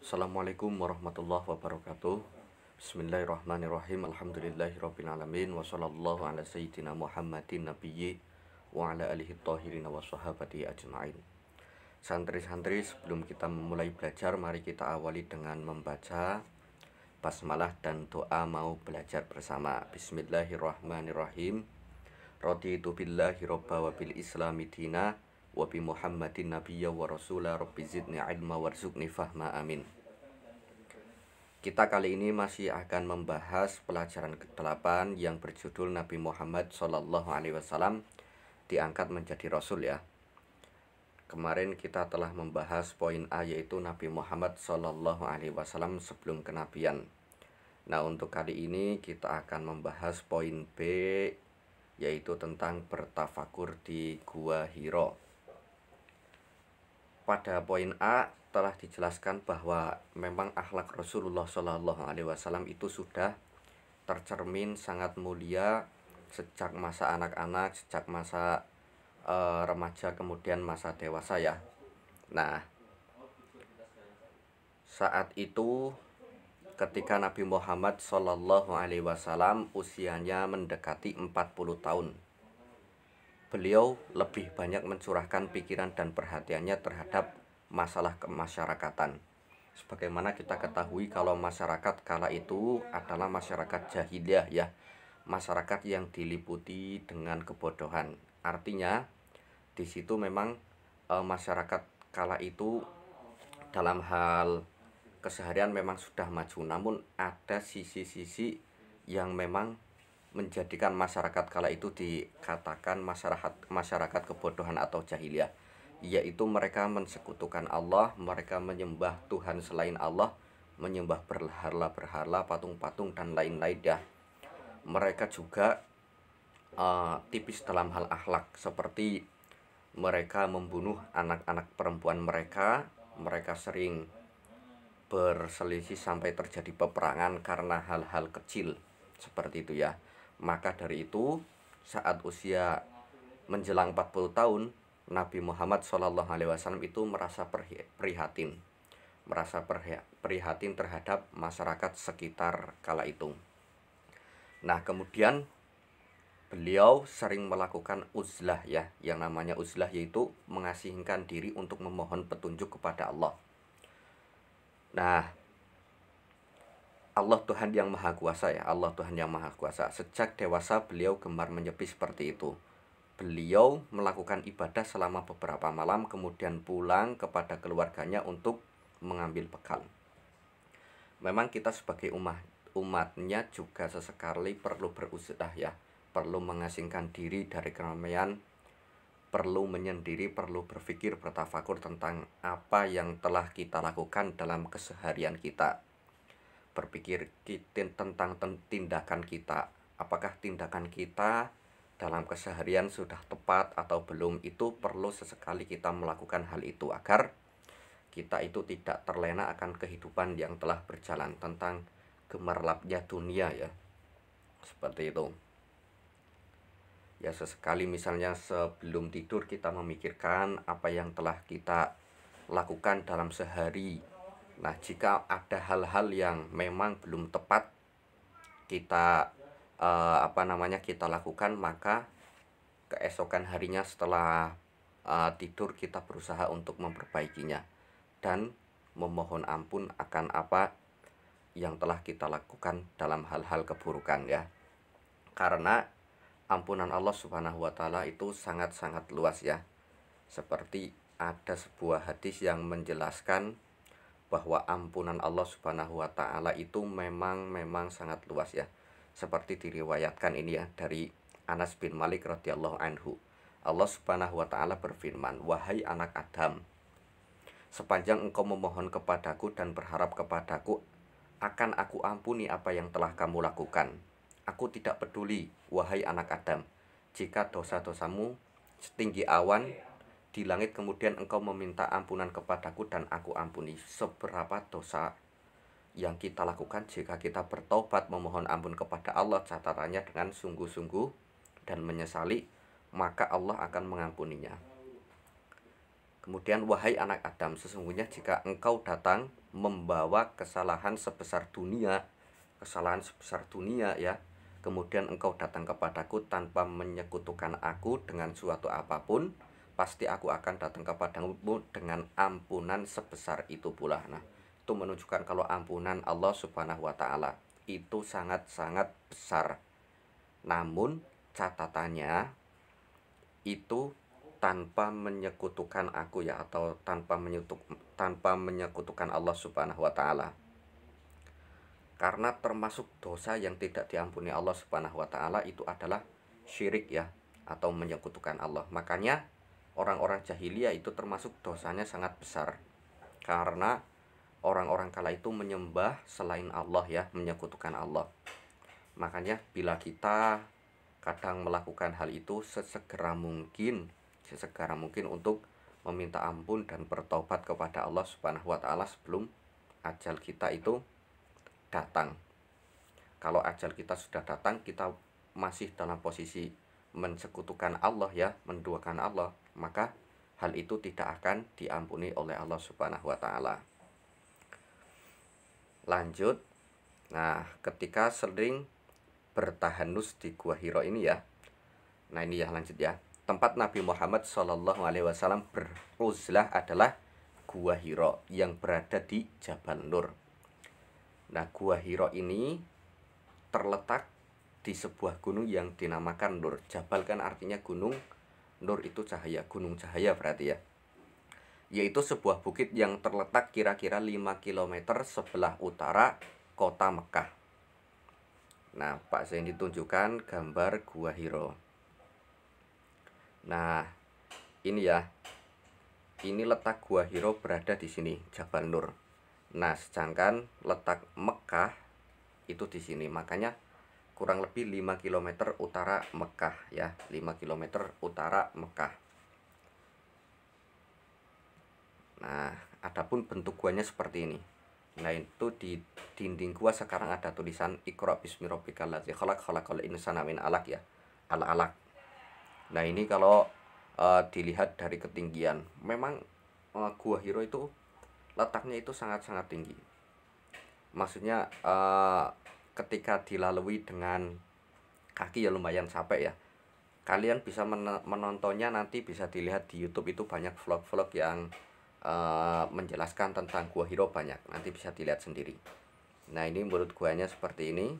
Assalamualaikum warahmatullahi wabarakatuh. Bismillahirrahmanirrahim. Alhamdulillahirrabbilalamin. Wa sallallahu ala sayyidina Muhammadin nabiyyi wa ala alihi tahirin wa sahabati ajma'in. Santri-santri, sebelum kita memulai belajar, mari kita awali dengan membaca basmalah dan doa mau belajar bersama. Bismillahirrahmanirrahim. Raditu billahi robba wa bil islami dina wa bi Muhammadin nabiyya wa rasula rabbi zidni ilma warzuqni fahma amin. Kita kali ini masih akan membahas pelajaran ke-8 yang berjudul Nabi Muhammad SAW diangkat menjadi Rasul ya. Kemarin kita telah membahas poin A, yaitu Nabi Muhammad SAW sebelum kenabian. Nah, untuk kali ini kita akan membahas poin B, yaitu tentang bertafakur di Gua Hiro. Pada poin A telah dijelaskan bahwa memang akhlak Rasulullah SAW itu sudah tercermin sangat mulia sejak masa anak-anak, sejak masa remaja, kemudian masa dewasa ya. Nah, saat itu ketika Nabi Muhammad SAW usianya mendekati 40 tahun, beliau lebih banyak mencurahkan pikiran dan perhatiannya terhadap masalah kemasyarakatan. Sebagaimana kita ketahui kalau masyarakat kala itu adalah masyarakat jahiliyah ya, masyarakat yang diliputi dengan kebodohan. Artinya di situ memang masyarakat kala itu dalam hal keseharian memang sudah maju, namun ada sisi-sisi yang memang menjadikan masyarakat kala itu dikatakan masyarakat kebodohan atau jahiliyah, yaitu mereka mensekutukan Allah, mereka menyembah Tuhan selain Allah, menyembah berhala-berhala, patung-patung dan lain-lain ya. Mereka juga tipis dalam hal akhlak, seperti mereka membunuh anak-anak perempuan mereka sering berselisih sampai terjadi peperangan karena hal-hal kecil seperti itu ya. Maka dari itu saat usia menjelang 40 tahun, Nabi Muhammad SAW itu merasa prihatin terhadap masyarakat sekitar kala itu. Nah, kemudian beliau sering melakukan uzlah ya. Yang namanya uzlah yaitu mengasingkan diri untuk memohon petunjuk kepada Allah. Nah, Allah Tuhan yang Maha Kuasa ya, Allah Tuhan yang Maha Kuasa. Sejak dewasa beliau gemar menyepi seperti itu. Beliau melakukan ibadah selama beberapa malam, kemudian pulang kepada keluarganya untuk mengambil bekal. Memang kita sebagai umatnya juga sesekali perlu beruzlah ya, perlu mengasingkan diri dari keramaian, perlu menyendiri, perlu berpikir, bertafakur tentang apa yang telah kita lakukan dalam keseharian kita. Berpikir tentang tindakan kita, apakah tindakan kita dalam keseharian sudah tepat atau belum. Itu perlu sesekali kita melakukan hal itu agar kita itu tidak terlena akan kehidupan yang telah berjalan, tentang gemerlapnya dunia ya, seperti itu ya. Sesekali misalnya sebelum tidur kita memikirkan apa yang telah kita lakukan dalam sehari. Nah, jika ada hal-hal yang memang belum tepat kita kita lakukan, maka keesokan harinya setelah tidur kita berusaha untuk memperbaikinya dan memohon ampun akan apa yang telah kita lakukan dalam hal-hal keburukan ya. Karena ampunan Allah Subhanahu wa taala itu sangat-sangat luas ya. Seperti ada sebuah hadis yang menjelaskan bahwa ampunan Allah Subhanahu wa taala itu memang sangat luas ya. Seperti diriwayatkan ini ya dari Anas bin Malik radhiyallahu anhu. Allah Subhanahu wa taala berfirman, "Wahai anak Adam, sepanjang engkau memohon kepadaku dan berharap kepadaku, akan aku ampuni apa yang telah kamu lakukan. Aku tidak peduli, wahai anak Adam, jika dosa-dosamu setinggi awan di langit, kemudian engkau meminta ampunan kepadaku dan aku ampuni." Seberapa dosa yang kita lakukan, jika kita bertobat memohon ampun kepada Allah, catatannya dengan sungguh-sungguh dan menyesali, maka Allah akan mengampuninya. Kemudian, wahai anak Adam, sesungguhnya jika engkau datang membawa kesalahan sebesar dunia ya, kemudian engkau datang kepadaku tanpa menyekutukan aku dengan suatu apapun, pasti aku akan datang kepadamu dengan ampunan sebesar itu pula. Nah, itu menunjukkan kalau ampunan Allah Subhanahu wa taala itu sangat-sangat besar. Namun catatannya itu tanpa menyekutukan aku ya, atau tanpa menyekutukan Allah Subhanahu wa taala. Karena termasuk dosa yang tidak diampuni Allah Subhanahu wa taala itu adalah syirik ya, atau menyekutukan Allah. Makanya orang-orang jahiliyah itu termasuk dosanya sangat besar. Karena orang-orang kala itu menyembah selain Allah ya, menyekutukan Allah. Makanya bila kita kadang melakukan hal itu sesegera mungkin untuk meminta ampun dan bertobat kepada Allah Subhanahu wa taala sebelum ajal kita itu datang. Kalau ajal kita sudah datang, kita masih dalam posisi mensekutukan Allah ya, menduakan Allah, maka hal itu tidak akan diampuni oleh Allah Subhanahu wa taala. Lanjut. Nah, ketika sering bertahanus di Gua Hiro ini ya. Nah, ini ya, lanjut ya. Tempat Nabi Muhammad SAW beruzlah adalah Gua Hiro yang berada di Jabal Nur. Nah, Gua Hiro ini terletak di sebuah gunung yang dinamakan Nur. Jabal kan artinya gunung, Nur itu cahaya, gunung cahaya berarti ya. Yaitu sebuah bukit yang terletak kira-kira 5 km sebelah utara kota Mekah. Nah, Pak Zain ditunjukkan gambar Gua Hiro. Nah, ini ya. Ini letak Gua Hiro berada di sini, Jabal Nur. Nah, sedangkan letak Mekah itu di sini. Makanya kurang lebih 5 km utara Mekah ya, 5 km utara Mekah. Nah, adapun bentuk guanya seperti ini. Nah, itu di dinding gua sekarang ada tulisan Iqra bismi rabbikal ladzi khalaq khalaqal insana min alaq ya. Al-alaq. Nah, ini kalau dilihat dari ketinggian, memang Gua Hiro itu letaknya itu sangat-sangat tinggi. Maksudnya ketika dilalui dengan kaki ya lumayan capek ya. Kalian bisa menontonnya, nanti bisa dilihat di YouTube, itu banyak vlog-vlog yang menjelaskan tentang Gua Hiro banyak. Nanti bisa dilihat sendiri. Nah, ini menurut guanya seperti ini.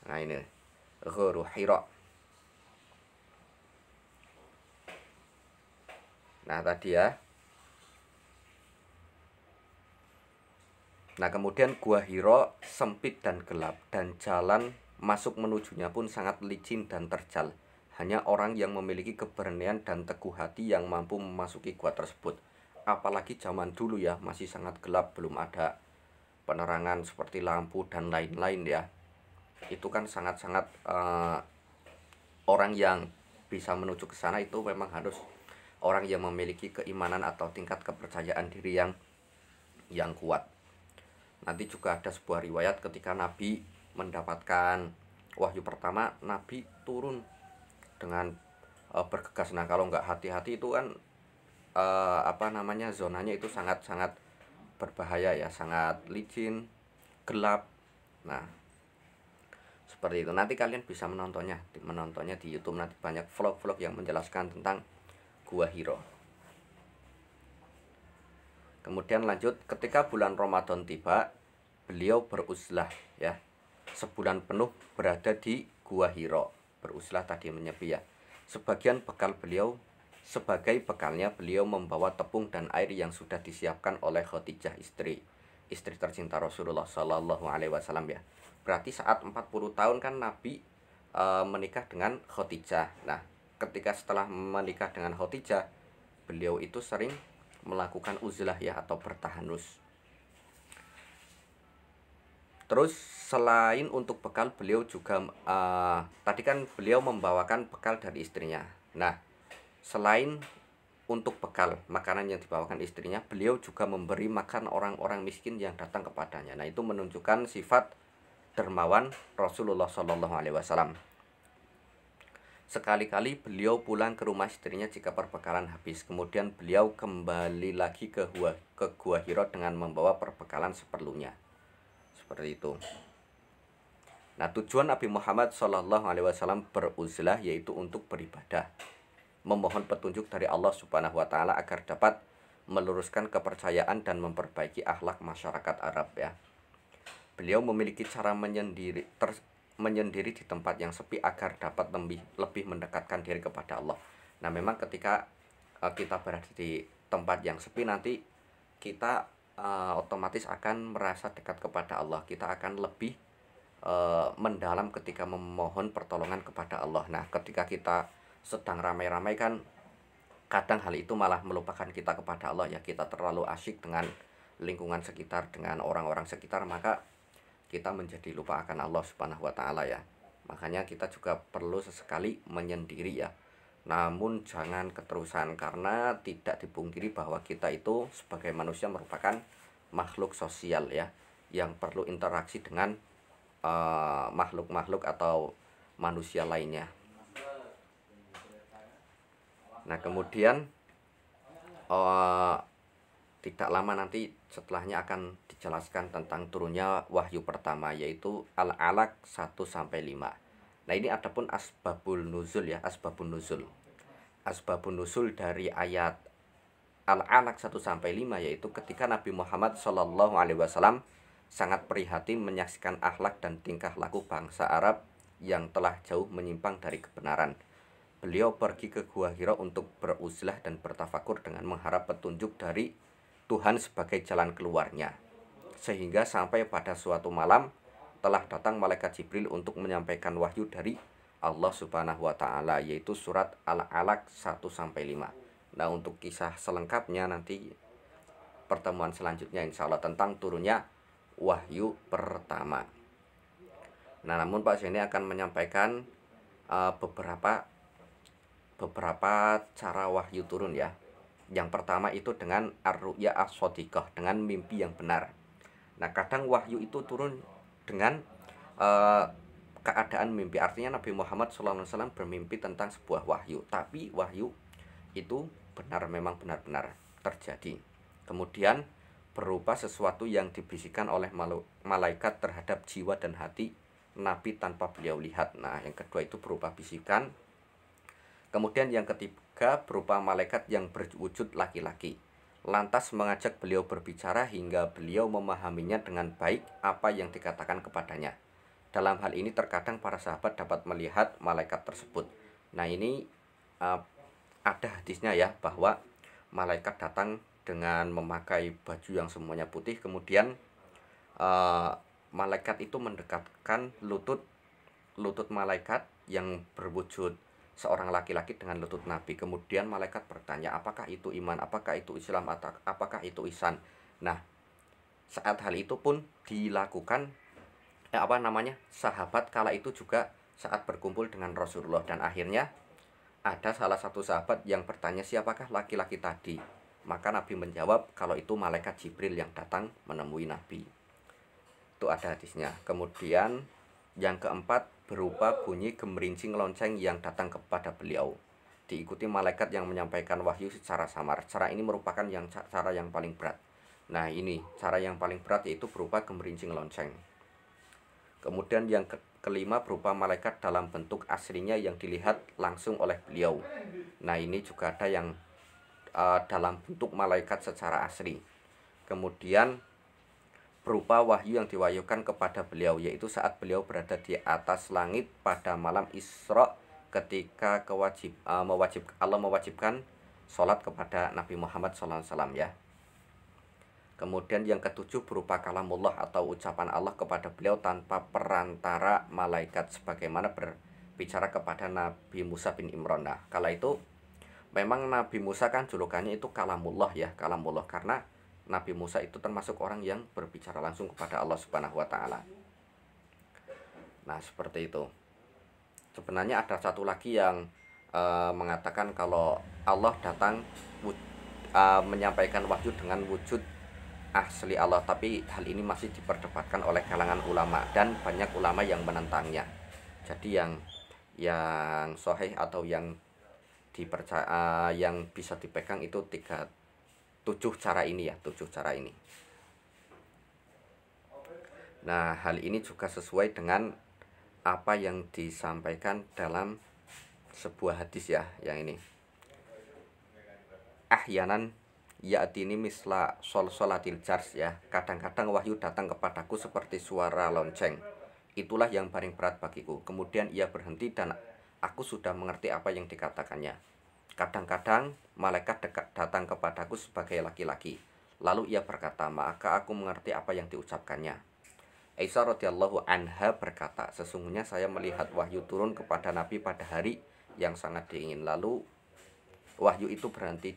Nah, ini Gua Hiro. Nah, tadi ya. Nah, kemudian Gua Hiro sempit dan gelap, dan jalan masuk menujunya pun sangat licin dan terjal. Hanya orang yang memiliki keberanian dan teguh hati yang mampu memasuki gua tersebut. Apalagi zaman dulu ya, masih sangat gelap, belum ada penerangan seperti lampu dan lain-lain ya. Itu kan sangat-sangat orang yang bisa menuju ke sana itu memang harus orang yang memiliki keimanan atau tingkat kepercayaan diri yang kuat. Nanti juga ada sebuah riwayat ketika Nabi mendapatkan wahyu pertama, Nabi turun dengan bergegas. Nah, kalau nggak hati-hati itu kan zonanya itu sangat-sangat berbahaya ya, sangat licin, gelap. Nah, seperti itu. Nanti kalian bisa menontonnya di YouTube. Nanti banyak vlog-vlog yang menjelaskan tentang Gua Hiro. Kemudian lanjut, ketika bulan Ramadan tiba, beliau beruzlah ya. Sebulan penuh berada di Gua Hiro. Beruzlah tadi menyepi ya. Sebagai bekalnya beliau membawa tepung dan air yang sudah disiapkan oleh Khadijah, istri tercinta Rasulullah Shallallahu alaihi wasallam ya. Berarti saat 40 tahun kan Nabi menikah dengan Khadijah. Nah, ketika setelah menikah dengan Khadijah, beliau itu sering melakukan uzlah ya, atau bertahanus. Terus selain untuk bekal, beliau juga tadi kan beliau membawakan bekal dari istrinya. Nah, selain untuk bekal makanan yang dibawakan istrinya, beliau juga memberi makan orang-orang miskin yang datang kepadanya. Nah, itu menunjukkan sifat dermawan Rasulullah SAW. Sekali-kali beliau pulang ke rumah istrinya jika perbekalan habis. Kemudian beliau kembali lagi ke Gua Hira dengan membawa perbekalan seperlunya. Seperti itu. Nah, tujuan Nabi Muhammad SAW beruzlah yaitu untuk beribadah, memohon petunjuk dari Allah Subhanahu wa taala agar dapat meluruskan kepercayaan dan memperbaiki akhlak masyarakat Arab ya. Beliau memiliki cara menyendiri di tempat yang sepi agar dapat lebih mendekatkan diri kepada Allah. Nah, memang ketika kita berada di tempat yang sepi nanti kita otomatis akan merasa dekat kepada Allah. Kita akan lebih mendalam ketika memohon pertolongan kepada Allah. Nah, ketika kita sedang ramai-ramai kan kadang hal itu malah melupakan kita kepada Allah ya. Kita terlalu asyik dengan lingkungan sekitar, dengan orang-orang sekitar, maka kita menjadi lupa akan Allah Subhanahu wa taala ya. Makanya kita juga perlu sesekali menyendiri ya. Namun jangan keterusan, karena tidak dipungkiri bahwa kita itu sebagai manusia merupakan makhluk sosial ya, yang perlu interaksi dengan makhluk-makhluk atau manusia lainnya. Nah, kemudian tidak lama nanti setelahnya akan dijelaskan tentang turunnya wahyu pertama, yaitu Al-Alaq 1-5. Nah, ini adapun asbabul nuzul ya, asbabun nuzul. Asbabun nuzul dari ayat Al-Alaq 1-5 yaitu ketika Nabi Muhammad SAW sangat prihatin menyaksikan akhlak dan tingkah laku bangsa Arab yang telah jauh menyimpang dari kebenaran. Beliau pergi ke Gua Hira untuk beruzlah dan bertafakur dengan mengharap petunjuk dari Tuhan sebagai jalan keluarnya. Sehingga sampai pada suatu malam telah datang malaikat Jibril untuk menyampaikan wahyu dari Allah Subhanahu wa taala, yaitu surat Al-Alaq 1-5. Nah, untuk kisah selengkapnya nanti pertemuan selanjutnya insya Allah tentang turunnya wahyu pertama. Nah, namun Pak Zaini akan menyampaikan beberapa cara wahyu turun ya. Yang pertama itu dengan ar-ru'ya as-shadiqah, dengan mimpi yang benar. Nah, kadang wahyu itu turun dengan keadaan mimpi. Artinya Nabi Muhammad SAW bermimpi tentang sebuah wahyu, tapi wahyu itu benar, memang benar-benar terjadi. Kemudian berupa sesuatu yang dibisikkan oleh malaikat terhadap jiwa dan hati Nabi tanpa beliau lihat. Nah, yang kedua itu berupa bisikan. Kemudian yang ketiga berupa malaikat yang berwujud laki-laki, lantas mengajak beliau berbicara hingga beliau memahaminya dengan baik apa yang dikatakan kepadanya. Dalam hal ini terkadang para sahabat dapat melihat malaikat tersebut. Nah, ini ada hadisnya ya, bahwa malaikat datang dengan memakai baju yang semuanya putih. Kemudian malaikat itu mendekatkan lutut malaikat yang berwujud seorang laki-laki dengan lutut Nabi. Kemudian malaikat bertanya, apakah itu iman, apakah itu Islam, atau apakah itu ihsan. Nah, saat hal itu pun dilakukan sahabat kala itu juga saat berkumpul dengan Rasulullah. Dan akhirnya ada salah satu sahabat yang bertanya, siapakah laki-laki tadi? Maka Nabi menjawab kalau itu malaikat Jibril yang datang menemui Nabi. Itu ada hadisnya. Kemudian yang keempat berupa bunyi gemerincing lonceng yang datang kepada beliau, diikuti malaikat yang menyampaikan wahyu secara samar. Cara ini merupakan cara yang paling berat. Nah, ini cara yang paling berat, yaitu berupa gemerincing lonceng. Kemudian yang kelima berupa malaikat dalam bentuk aslinya yang dilihat langsung oleh beliau. Nah, ini juga ada yang dalam bentuk malaikat secara asli. Kemudian berupa wahyu yang diwahyukan kepada beliau, yaitu saat beliau berada di atas langit pada malam Isra ketika Allah mewajibkan sholat kepada Nabi Muhammad SAW ya. Kemudian yang ketujuh berupa kalamullah atau ucapan Allah kepada beliau tanpa perantara malaikat, sebagaimana berbicara kepada Nabi Musa bin Imran. Nah, kala itu memang Nabi Musa kan julukannya itu kalamullah ya, kalamullah, karena Nabi Musa itu termasuk orang yang berbicara langsung kepada Allah Subhanahu wa taala. Nah, seperti itu. Sebenarnya ada satu lagi yang mengatakan kalau Allah datang menyampaikan wahyu dengan wujud asli Allah, tapi hal ini masih diperdebatkan oleh kalangan ulama dan banyak ulama yang menentangnya. Jadi yang sahih atau yang dipercaya, yang bisa dipegang itu 7 cara ini ya, 7 cara ini. Nah, hal ini juga sesuai dengan apa yang disampaikan dalam sebuah hadis ya, yang ini. Ahyanan ya'tini misla sol-solatil jars ya. Kadang-kadang wahyu datang kepadaku seperti suara lonceng. Itulah yang paling berat bagiku. Kemudian ia berhenti dan aku sudah mengerti apa yang dikatakannya. Kadang-kadang malaikat datang kepadaku sebagai laki-laki. Lalu ia berkata, maka aku mengerti apa yang diucapkannya. Aisyah radhiyallahu anha berkata, sesungguhnya saya melihat wahyu turun kepada Nabi pada hari yang sangat dingin. Lalu wahyu itu berhenti,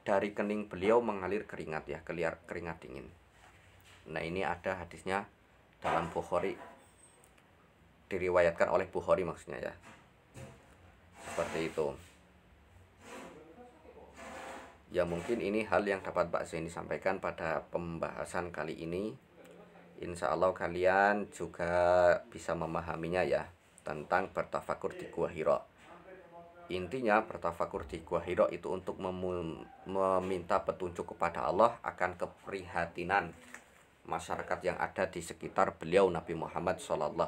dari kening beliau mengalir keringat ya, keringat dingin. Nah, ini ada hadisnya dalam Bukhari, diriwayatkan oleh Bukhari maksudnya ya. Seperti itu. Ya, mungkin ini hal yang dapat Pak Zaini sampaikan pada pembahasan kali ini. Insya Allah kalian juga bisa memahaminya ya, tentang bertafakur di Gua Hira. Intinya bertafakur di Gua Hira itu untuk meminta petunjuk kepada Allah akan keprihatinan masyarakat yang ada di sekitar beliau Nabi Muhammad SAW.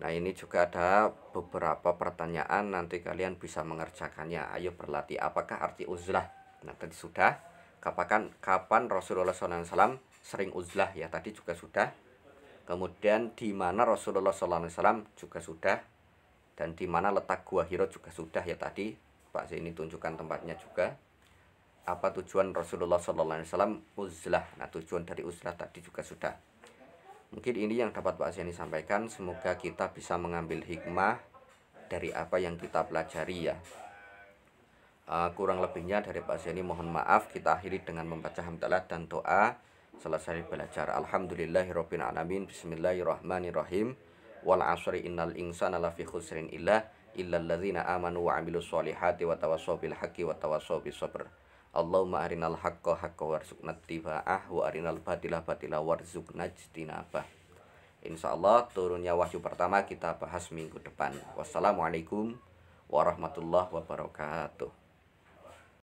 Nah, ini juga ada beberapa pertanyaan, nanti kalian bisa mengerjakannya. Ayo berlatih. Apakah arti uzlah? Nah, tadi sudah. Kapan Rasulullah SAW sering uzlah ya, tadi juga sudah. Kemudian di mana Rasulullah SAW juga sudah. Dan di mana letak Gua Hira juga sudah ya tadi. Pak Zaini tunjukkan tempatnya juga. Apa tujuan Rasulullah SAW uzlah? Nah, tujuan dari uzlah tadi juga sudah. Mungkin ini yang dapat Pak Zaini sampaikan. Semoga kita bisa mengambil hikmah dari apa yang kita pelajari ya. Kurang lebihnya dari Pak Zaini mohon maaf. Kita akhiri dengan membaca hamdalah dan doa selesai belajar. Alhamdulillahirabbil alamin. Bismillahirrahmanirrahim. Wal 'ashri innal insana lafi khusrin illal ladzina amanu wa 'amilus solihati wa tawassaw bil haqqi wa tawassaw bis sabr. Allahumma arinal haqqa haqqan warzuqna ittiba'ah wa arinal batila batila warzuqna ijtinabah. Insyaallah turunnya wahyu pertama kita bahas minggu depan. Wassalamualaikum warahmatullahi wabarakatuh.